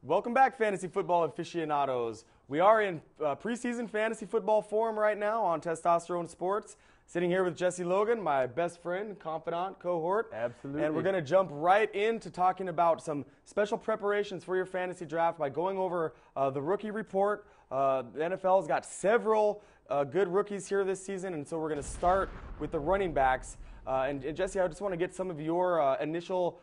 Welcome back, fantasy football aficionados. We are in preseason fantasy football form right now on Testosterone Sports. Sitting here with Jesse Logan, my best friend, confidant, cohort. Absolutely. And we're going to jump right into talking about some special preparations for your fantasy draft by going over the rookie report. The NFL's got several good rookies here this season, and so we're going to start with the running backs. And Jesse, I just want to get some of your initial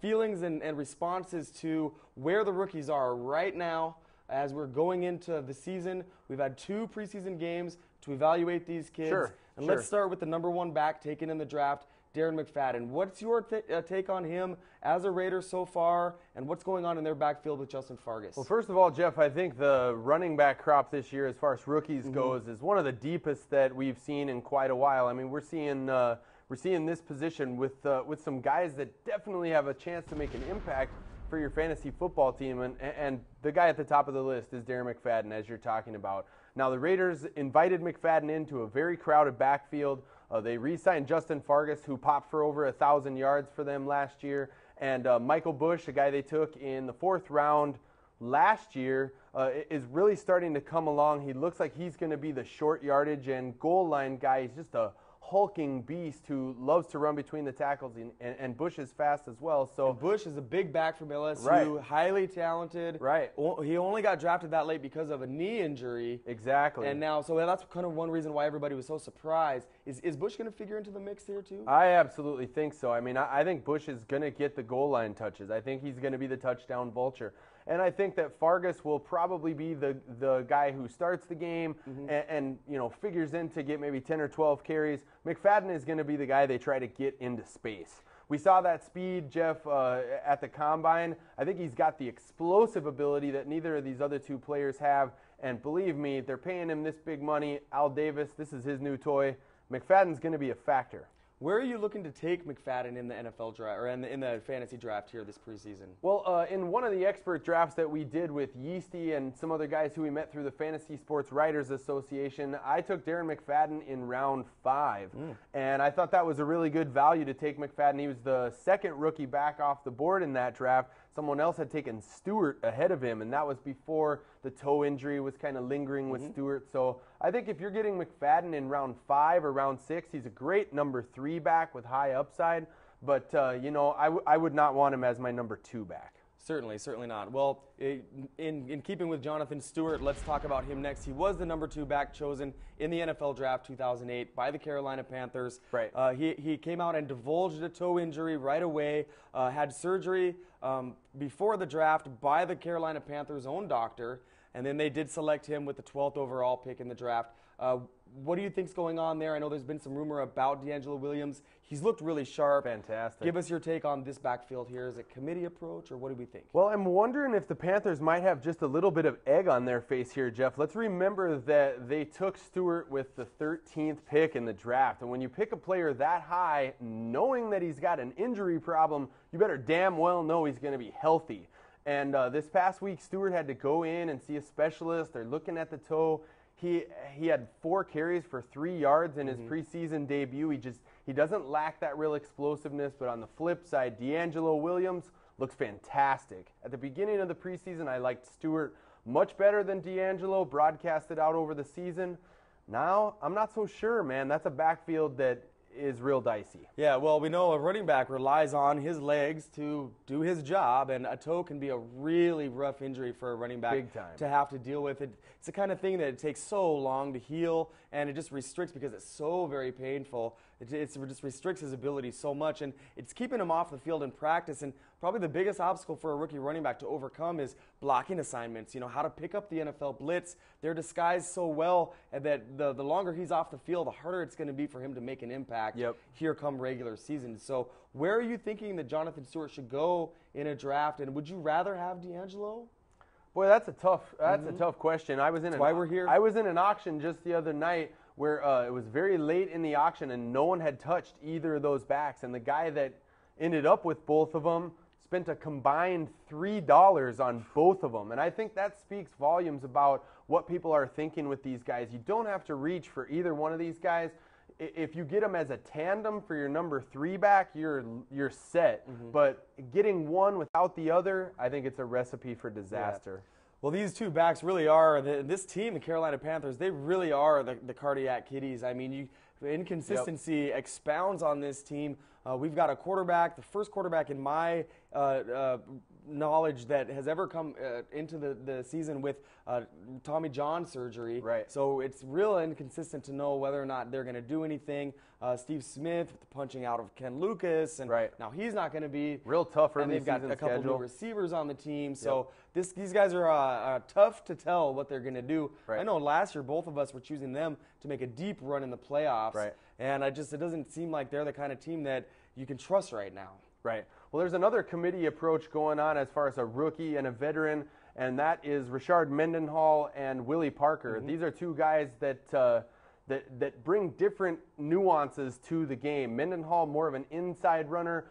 feelings and responses to where the rookies are right now as we're going into the season. We've had 2 preseason games to evaluate these kids. Sure. Let's start with the number 1 back taken in the draft, Darren McFadden. What's your take on him as a Raider so far, and what's going on in their backfield with Justin Fargas? Well, first of all, Jeff, I think the running back crop this year, as far as rookies goes, is one of the deepest that we've seen in quite a while. I mean, we're seeing this position with some guys that definitely have a chance to make an impact for your fantasy football team, and the guy at the top of the list is Darren McFadden, as you're talking about. Now, the Raiders invited McFadden into a very crowded backfield. They re-signed Justin Fargas, who popped for over 1,000 yards for them last year, and Michael Bush, a guy they took in the 4th round last year, is really starting to come along. He looks like he's going to be the short yardage and goal line guy. He's just a hulking beast who loves to run between the tackles, and Bush is fast as well. So and Bush is a big back from LSU, right. Highly talented. Right. He only got drafted that late because of a knee injury. Exactly. And now, so that's kind of one reason why everybody was so surprised. Is Bush going to figure into the mix here too? I absolutely think so. I mean, I think Bush is going to get the goal line touches. I think he's going to be the touchdown vulture. And I think that Fargas will probably be the guy who starts the game and figures in to get maybe 10 or 12 carries. McFadden is going to be the guy they try to get into space. We saw that speed, Jeff, at the Combine. I think he's got the explosive ability that neither of these other 2 players have. And believe me, they're paying him this big money. Al Davis, this is his new toy. McFadden's going to be a factor. Where are you looking to take McFadden in the NFL draft, or in the fantasy draft here this preseason? Well, in one of the expert drafts that we did with Yeasty and some other guys who we met through the Fantasy Sports Writers Association, I took Darren McFadden in round 5. And I thought that was a really good value to take McFadden. He was the 2nd rookie back off the board in that draft. Someone else had taken Stewart ahead of him, and that was before the toe injury was kind of lingering with Stewart. So I think if you're getting McFadden in round 5 or round 6, he's a great number 3 back with high upside. But, I would not want him as my number 2 back. Certainly not. Well, in keeping with Jonathan Stewart, let's talk about him next. He was the number 2 back chosen in the NFL draft 2008 by the Carolina Panthers. Right. He came out and divulged a toe injury right away, had surgery before the draft by the Carolina Panthers' own doctor, and then they did select him with the 12th overall pick in the draft. What do you think's going on there? I know there's been some rumor about D'Angelo Williams. He's looked really sharp. Fantastic. Give us your take on this backfield here. Is it committee approach, or what do we think? Well, I'm wondering if the Panthers might have just a little bit of egg on their face here, Jeff. Let's remember that they took Stewart with the 13th pick in the draft. And when you pick a player that high, knowing that he's got an injury problem, you better damn well know he's going to be healthy. And this past week, Stewart had to go in and see a specialist. They're looking at the toe. He had 4 carries for 3 yards in his preseason debut. He doesn't lack that real explosiveness, but on the flip side, D'Angelo Williams looks fantastic. At the beginning of the preseason, I liked Stewart much better than D'Angelo, broadcasted out over the season. Now, I'm not so sure, man. That's a backfield that is real dicey. Yeah, well, we know a running back relies on his legs to do his job, and a toe can be a really rough injury for a running back Big time. to have to deal with. It's the kind of thing that it takes so long to heal, and it just restricts because it's so very painful. It just restricts his ability so much, and it's keeping him off the field in practice. And probably the biggest obstacle for a rookie running back to overcome is blocking assignments. You know, how to pick up the NFL blitz. They're disguised so well that the longer he's off the field, the harder it's going to be for him to make an impact here come regular season. So where are you thinking that Jonathan Stewart should go in a draft, and would you rather have D'Angelo? Boy, that's a tough question. That's why we're here. I was in an auction just the other night where it was very late in the auction and no one had touched either of those backs, and the guy that ended up with both of them spent a combined $3 on both of them. And I think that speaks volumes about what people are thinking with these guys. You don't have to reach for either one of these guys. if you get him as a tandem for your number 3 back, you're set. But getting one without the other, I think it's a recipe for disaster. Yeah. Well, these two backs really are, this team, the Carolina Panthers, they really are the cardiac kitties. I mean, inconsistency expounds on this team. We've got a quarterback, the first quarterback in my knowledge that has ever come into the season with Tommy John surgery. Right. So it's real inconsistent to know whether or not they're going to do anything. Steve Smith with the punching out of Ken Lucas, and now he's not going to be. Real tough early and they've got season a couple schedule. new receivers on the team. So these guys are tough to tell what they're going to do. Right. I know last year both of us were choosing them to make a deep run in the playoffs. Right. And it doesn't seem like they're the kind of team that you can trust right now. Right. Well, there's another committee approach going on as far as a rookie and a veteran, and that is Rashard Mendenhall and Willie Parker. These are two guys that bring different nuances to the game. Mendenhall, more of an inside runner.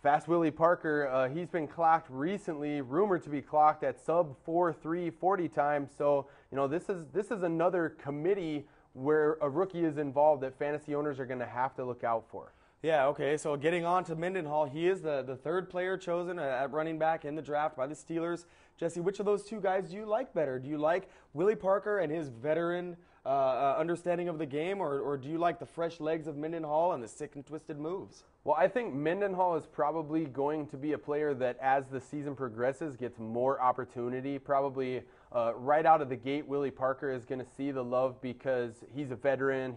Fast Willie Parker, he's been clocked recently, rumored to be clocked at sub 4.3 40 times. So, this is another committee where a rookie is involved that fantasy owners are going to have to look out for. Yeah, okay, so getting on to Mendenhall, he is the third player chosen at running back in the draft by the Steelers. Jesse, which of those two guys do you like better? Do you like Willie Parker and his veteran understanding of the game, or do you like the fresh legs of Mendenhall and the sick and twisted moves? Well, I think Mendenhall is probably going to be a player that, as the season progresses, gets more opportunity. Probably right out of the gate, Willie Parker is going to see the love because he's a veteran.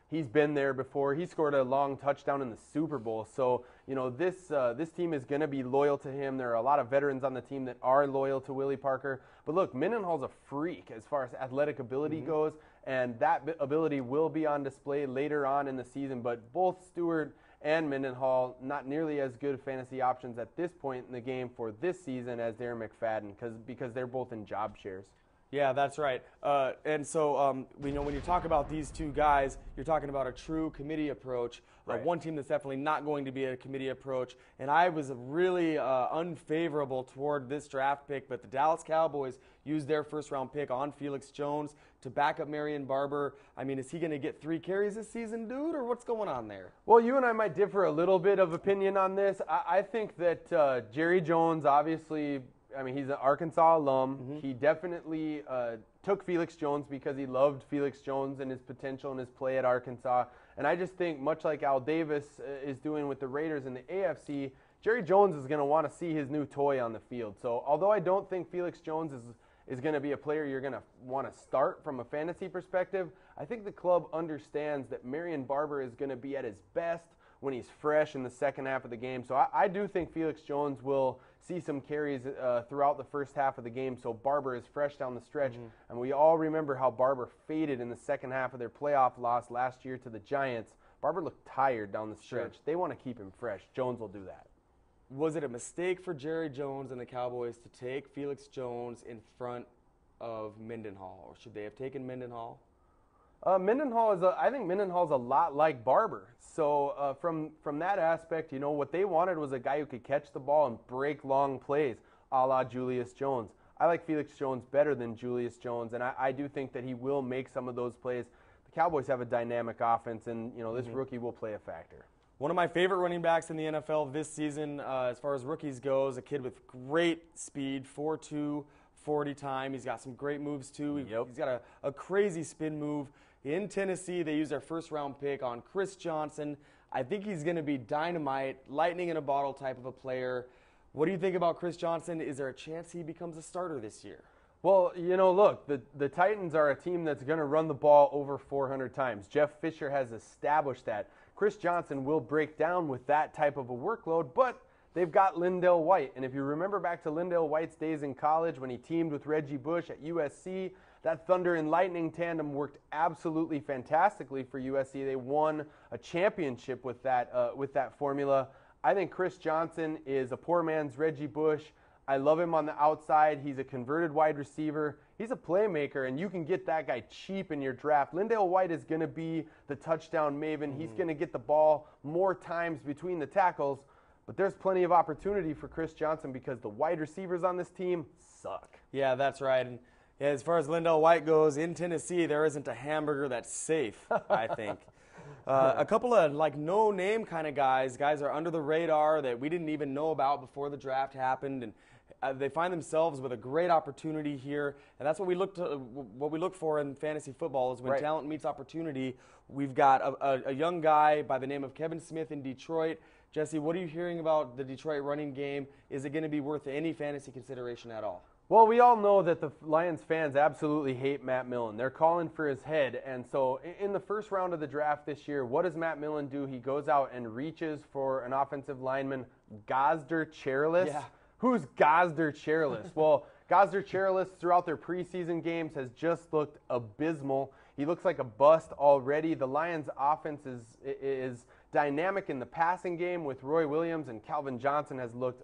He's been there before. He scored a long touchdown in the Super Bowl. So, this team is going to be loyal to him. There are a lot of veterans on the team that are loyal to Willie Parker. But look, Mendenhall's a freak as far as athletic ability goes, and that ability will be on display later on in the season. But both Stewart and Mendenhall, not nearly as good fantasy options at this point in the game for this season as Darren McFadden, because they're both in job shares. Yeah, that's right. And so we know when you talk about these two guys, you're talking about a true committee approach. Right. One team that's definitely not going to be a committee approach. And I was really unfavorable toward this draft pick, but the Dallas Cowboys used their first-round pick on Felix Jones to back up Marion Barber. I mean, is he going to get 3 carries this season, dude, or what's going on there? Well, you and I might differ a little bit of opinion on this. I think that Jerry Jones, obviously, I mean, he's an Arkansas alum. He definitely took Felix Jones because he loved Felix Jones and his potential and his play at Arkansas. And I just think, much like Al Davis is doing with the Raiders in the AFC, Jerry Jones is going to want to see his new toy on the field. So although I don't think Felix Jones is going to be a player you're going to want to start from a fantasy perspective, I think the club understands that Marion Barber is going to be at his best when he's fresh in the second half of the game. So I do think Felix Jones will see some carries throughout the first half of the game, so Barber is fresh down the stretch. And we all remember how Barber faded in the second half of their playoff loss last year to the Giants. Barber looked tired down the stretch. They want to keep him fresh. Jones will do that. Was it a mistake for Jerry Jones and the Cowboys to take Felix Jones in front of Mendenhall, or should they have taken Mendenhall? I think Mendenhall's a lot like Barber. So from that aspect, what they wanted was a guy who could catch the ball and break long plays, a la Julius Jones. I like Felix Jones better than Julius Jones, and I do think that he will make some of those plays. The Cowboys have a dynamic offense, and this rookie will play a factor. One of my favorite running backs in the NFL this season, as far as rookies goes, a kid with great speed, 4.2 40 time. He's got some great moves too. He's got a crazy spin move. In Tennessee, they used their first-round pick on Chris Johnson. I think he's going to be dynamite, lightning in a bottle type of a player. What do you think about Chris Johnson? Is there a chance he becomes a starter this year? Well, look, the Titans are a team that's going to run the ball over 400 times. Jeff Fisher has established that. Chris Johnson will break down with that type of a workload, but they've got Lindell White. And if you remember back to Lindell White's days in college when he teamed with Reggie Bush at USC, that Thunder and Lightning tandem worked absolutely fantastically for USC. They won a championship with that formula. I think Chris Johnson is a poor man's Reggie Bush. I love him on the outside. He's a converted wide receiver. He's a playmaker, and you can get that guy cheap in your draft. Lindell White is going to be the touchdown maven. He's going to get the ball more times between the tackles. But there's plenty of opportunity for Chris Johnson because the wide receivers on this team suck. Yeah, that's right. And as far as Lindell White goes, in Tennessee, there isn't a hamburger that's safe, I think. A couple of like no-name kind of guys are under the radar that we didn't even know about before the draft happened, and they find themselves with a great opportunity here. And that's what we look for in fantasy football is when talent meets opportunity. We've got a young guy by the name of Kevin Smith in Detroit. Jesse, what are you hearing about the Detroit running game? Is it going to be worth any fantasy consideration at all? Well, we all know that the Lions fans absolutely hate Matt Millen. They're calling for his head. And so in the first round of the draft this year, what does Matt Millen do? He goes out and reaches for an offensive lineman, Gosder Chairless. Yeah. Who's Gosder Chairless? Well, Gosder Chairless throughout their preseason games has just looked abysmal. He looks like a bust already. The Lions offense is dynamic in the passing game with Roy Williams, and Calvin Johnson has looked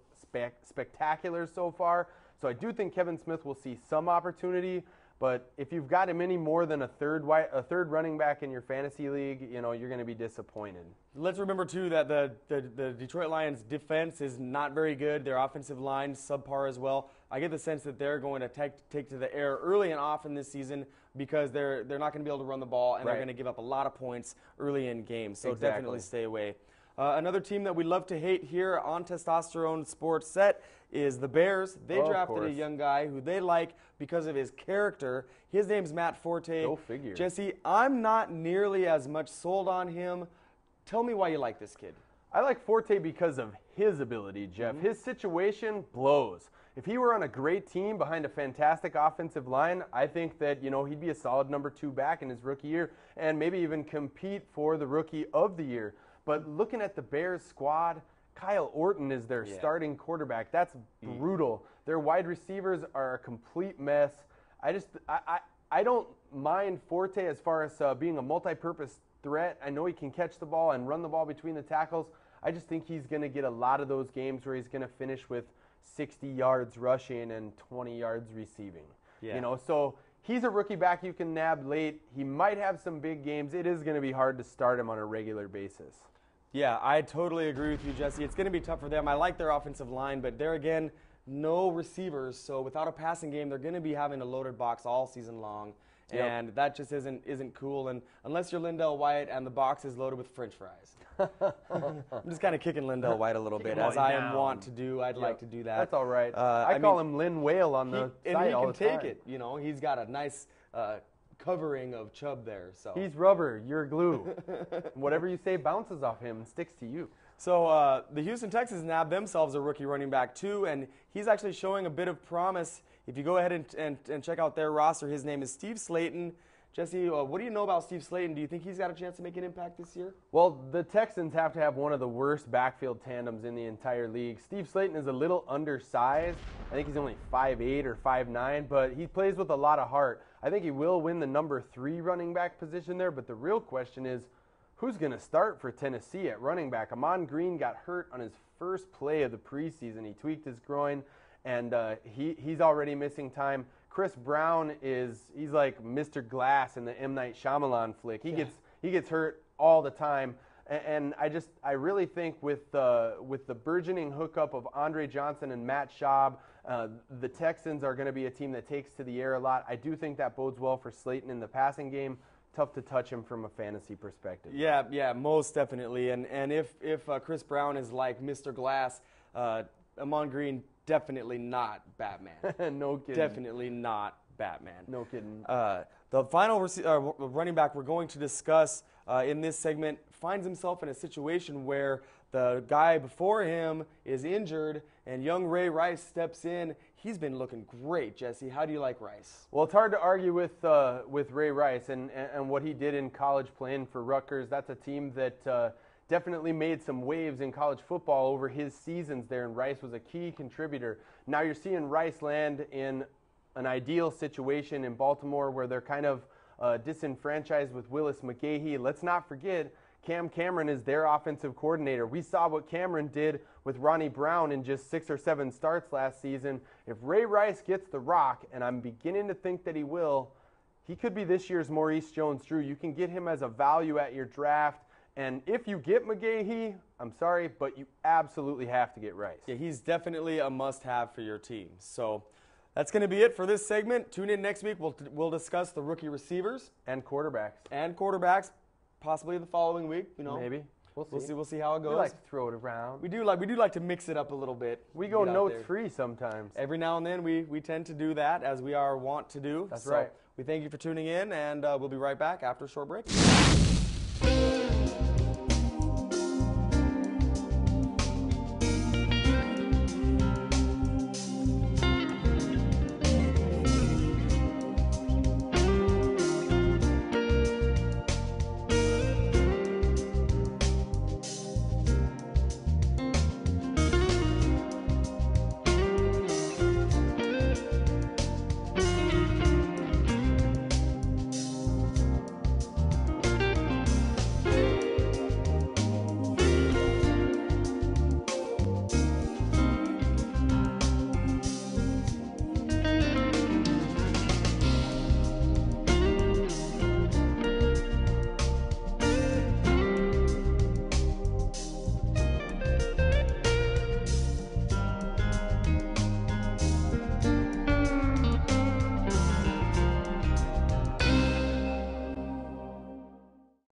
spectacular so far. So I do think Kevin Smith will see some opportunity, but if you've got him any more than a third running back in your fantasy league, you're going to be disappointed. Let's remember, too, that the Detroit Lions defense is not very good. Their offensive line subpar as well. I get the sense that they're going to take to the air early and often this season because they're not going to be able to run the ball, and they're going to give up a lot of points early in games. So definitely stay away. Another team that we love to hate here on Testosterone Sports Set is the Bears. They drafted a young guy who they like because of his character. His name's Matt Forte. Go figure. Jesse, I'm not nearly as much sold on him. Tell me why you like this kid. I like Forte because of his ability, Jeff. His situation blows. If he were on a great team behind a fantastic offensive line, I think that, he'd be a solid number 2 back in his rookie year and maybe even compete for the Rookie of the Year. But looking at the Bears squad, Kyle Orton is their starting quarterback. That's brutal. Their wide receivers are a complete mess. I don't mind Forte as far as being a multi-purpose threat. I know he can catch the ball and run the ball between the tackles. I just think he's going to get a lot of those games where he's going to finish with 60 yards rushing and 20 yards receiving. Yeah. So he's a rookie back you can nab late. He might have some big games. It is going to be hard to start him on a regular basis. Yeah, I totally agree with you, Jesse. It's going to be tough for them. I like their offensive line, but there again, no receivers. So without a passing game, they're going to be having a loaded box all season long. And that just isn't cool. And unless you're Lindell White and the box is loaded with French fries. I'm just kind of kicking Lindell White a little bit, as I am wont to do. I'd like to do that. That's all right. I call him Lynn Whale on the site all the time. And he can take it. He's got a nice covering of Chubb there. So he's rubber. You're glue. Whatever you say bounces off him and sticks to you. So the Houston Texans nabbed themselves a rookie running back too, and he's actually showing a bit of promise. If you go ahead and check out their roster, his name is Steve Slayton. Jesse, what do you know about Steve Slayton? Do you think he's got a chance to make an impact this year? Well, the Texans have to have one of the worst backfield tandems in the entire league. Steve Slayton is a little undersized. I think he's only 5'8" or 5'9", but he plays with a lot of heart. I think he will win the number 3 running back position there, but the real question is, who's going to start for Tennessee at running back? Amon Green got hurt on his first play of the preseason. He tweaked his groin, and he's already missing time. Chris Brown he's like Mr. Glass in the M. Night Shyamalan flick. He gets hurt all the time, and I really think with the burgeoning hookup of Andre Johnson and Matt Schaub, the Texans are going to be a team that takes to the air a lot. I do think that bodes well for Slayton in the passing game. Tough to touch him from a fantasy perspective. Yeah, most definitely. And if Chris Brown is like Mr. Glass, Amon Green, definitely not Batman. No kidding. Definitely not Batman. No kidding. The final running back we're going to discuss in this segment finds himself in a situation where the guy before him is injured and young Ray Rice steps in. He's been looking great, Jesse. How do you like Rice? Well, it's hard to argue with Ray Rice and what he did in college playing for Rutgers. That's a team that definitely made some waves in college football over his seasons there, and Rice was a key contributor. Now you're seeing Rice land in an ideal situation in Baltimore where they're kind of disenfranchised with Willis McGahee. Let's not forget, Cam Cameron is their offensive coordinator. We saw what Cameron did with Ronnie Brown in just 6 or 7 starts last season. If Ray Rice gets the rock, and I'm beginning to think that he will, he could be this year's Maurice Jones-Drew. You can get him as a value at your draft. And if you get McGahee, I'm sorry, but you absolutely have to get Rice. Yeah, he's definitely a must-have for your team. So that's going to be it for this segment. Tune in next week. We'll discuss the rookie receivers. And quarterbacks. possibly the following week. Maybe. We'll see. We'll see how it goes. We like to throw it around. We do like to mix it up a little bit. We go notes free sometimes. Every now and then we tend to do that, as we are wont to do. That's right. We thank you for tuning in, and we'll be right back after a short break.